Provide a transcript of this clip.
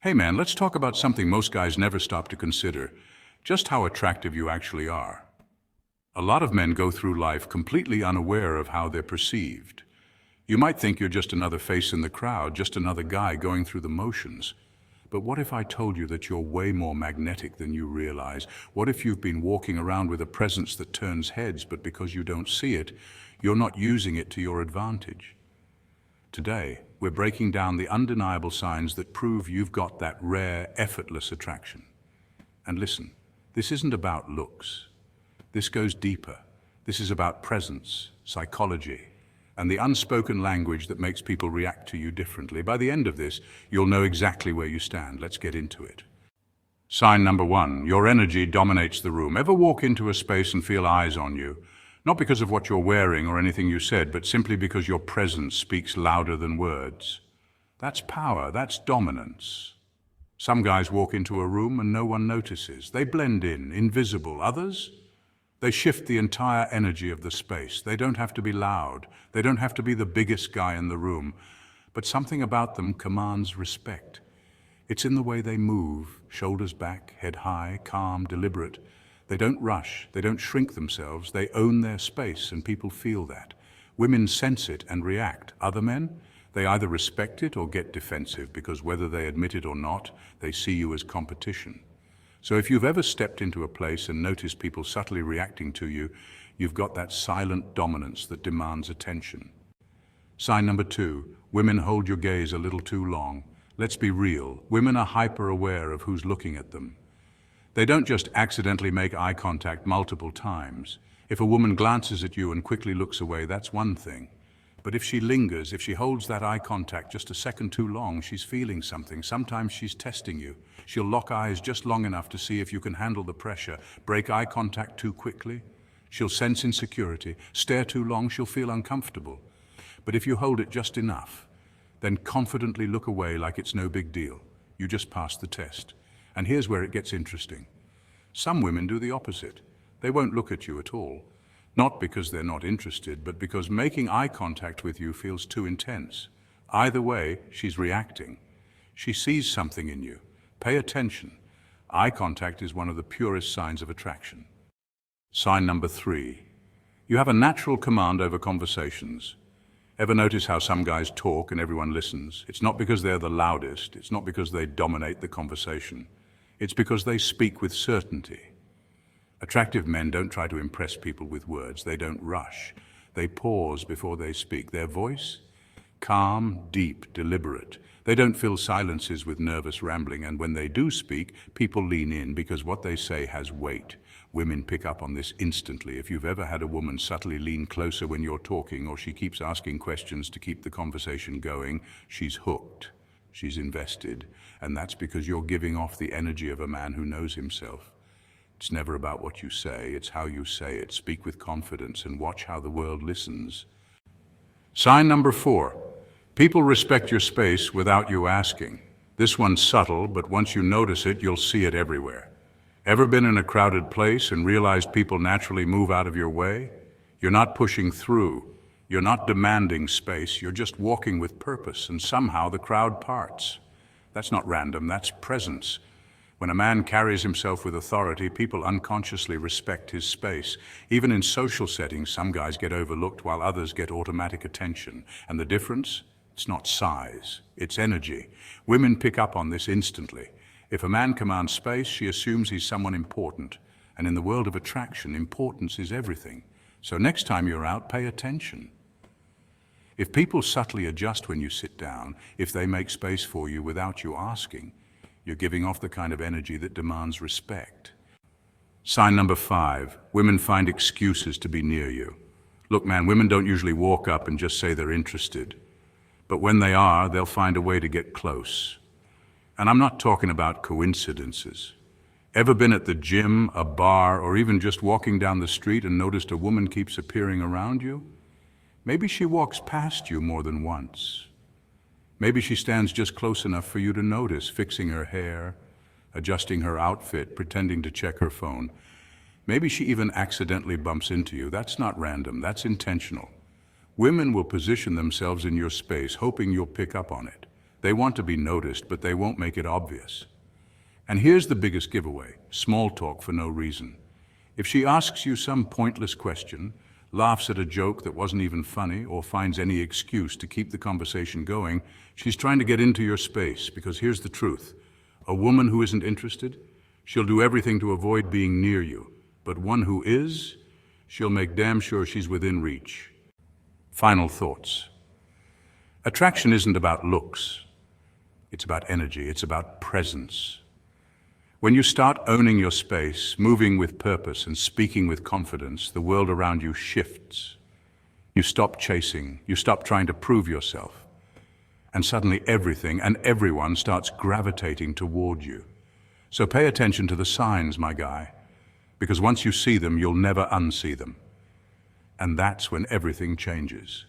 Hey man, let's talk about something most guys never stop to consider, just how attractive you actually are. A lot of men go through life completely unaware of how they're perceived. You might think you're just another face in the crowd, just another guy going through the motions. But what if I told you that you're way more magnetic than you realize? What if you've been walking around with a presence that turns heads, but because you don't see it, you're not using it to your advantage? Today, we're breaking down the undeniable signs that prove you've got that rare, effortless attraction. And listen, this isn't about looks. This goes deeper. This is about presence, psychology, and the unspoken language that makes people react to you differently. By the end of this, you'll know exactly where you stand. Let's get into it. Sign number one, your energy dominates the room. Ever walk into a space and feel eyes on you? Not because of what you're wearing or anything you said, but simply because your presence speaks louder than words. That's power, that's dominance. Some guys walk into a room and no one notices. They blend in, invisible. Others? They shift the entire energy of the space. They don't have to be loud. They don't have to be the biggest guy in the room. But something about them commands respect. It's in the way they move, shoulders back, head high, calm, deliberate. They don't rush. They don't shrink themselves. They own their space, and people feel that. Women sense it and react. Other men? They either respect it or get defensive, because whether they admit it or not, they see you as competition. So if you've ever stepped into a place and noticed people subtly reacting to you, you've got that silent dominance that demands attention. Sign number two, women hold your gaze a little too long. Let's be real, women are hyper-aware of who's looking at them. They don't just accidentally make eye contact multiple times. If a woman glances at you and quickly looks away, that's one thing. But if she lingers, if she holds that eye contact just a second too long, she's feeling something. Sometimes she's testing you. She'll lock eyes just long enough to see if you can handle the pressure. Break eye contact too quickly, she'll sense insecurity. Stare too long, she'll feel uncomfortable. But if you hold it just enough, then confidently look away like it's no big deal. You just passed the test. And here's where it gets interesting. Some women do the opposite. They won't look at you at all. Not because they're not interested, but because making eye contact with you feels too intense. Either way, she's reacting. She sees something in you. Pay attention. Eye contact is one of the purest signs of attraction. Sign number three. You have a natural command over conversations. Ever notice how some guys talk and everyone listens? It's not because they're the loudest. It's not because they dominate the conversation. It's because they speak with certainty. Attractive men don't try to impress people with words. They don't rush. They pause before they speak. Their voice? Calm, deep, deliberate. They don't fill silences with nervous rambling, and when they do speak, people lean in because what they say has weight. Women pick up on this instantly. If you've ever had a woman subtly lean closer when you're talking, or she keeps asking questions to keep the conversation going, she's hooked. She's invested. And that's because you're giving off the energy of a man who knows himself. It's never about what you say, it's how you say it. Speak with confidence and watch how the world listens. Sign number four. People respect your space without you asking. This one's subtle, but once you notice it, you'll see it everywhere. Ever been in a crowded place and realized people naturally move out of your way? You're not pushing through. You're not demanding space. You're just walking with purpose, and somehow the crowd parts. That's not random, that's presence. When a man carries himself with authority, people unconsciously respect his space. Even in social settings, some guys get overlooked while others get automatic attention. And the difference? It's not size, it's energy. Women pick up on this instantly. If a man commands space, she assumes he's someone important. And in the world of attraction, importance is everything. So next time you're out, pay attention. If people subtly adjust when you sit down, if they make space for you without you asking, you're giving off the kind of energy that demands respect. Sign number five, women find excuses to be near you. Look, man, women don't usually walk up and just say they're interested. But when they are, they'll find a way to get close. And I'm not talking about coincidences. Ever been at the gym, a bar, or even just walking down the street and noticed a woman keeps appearing around you? Maybe she walks past you more than once. Maybe she stands just close enough for you to notice, fixing her hair, adjusting her outfit, pretending to check her phone. Maybe she even accidentally bumps into you. That's not random, that's intentional. Women will position themselves in your space, hoping you'll pick up on it. They want to be noticed, but they won't make it obvious. And here's the biggest giveaway: small talk for no reason. If she asks you some pointless question, laughs at a joke that wasn't even funny, or finds any excuse to keep the conversation going, she's trying to get into your space, because here's the truth. A woman who isn't interested, she'll do everything to avoid being near you. But one who is, she'll make damn sure she's within reach. Final thoughts. Attraction isn't about looks. It's about energy. It's about presence. When you start owning your space, moving with purpose and speaking with confidence, the world around you shifts. You stop chasing. You stop trying to prove yourself. And suddenly everything and everyone starts gravitating toward you. So pay attention to the signs, my guy, because once you see them, you'll never unsee them. And that's when everything changes.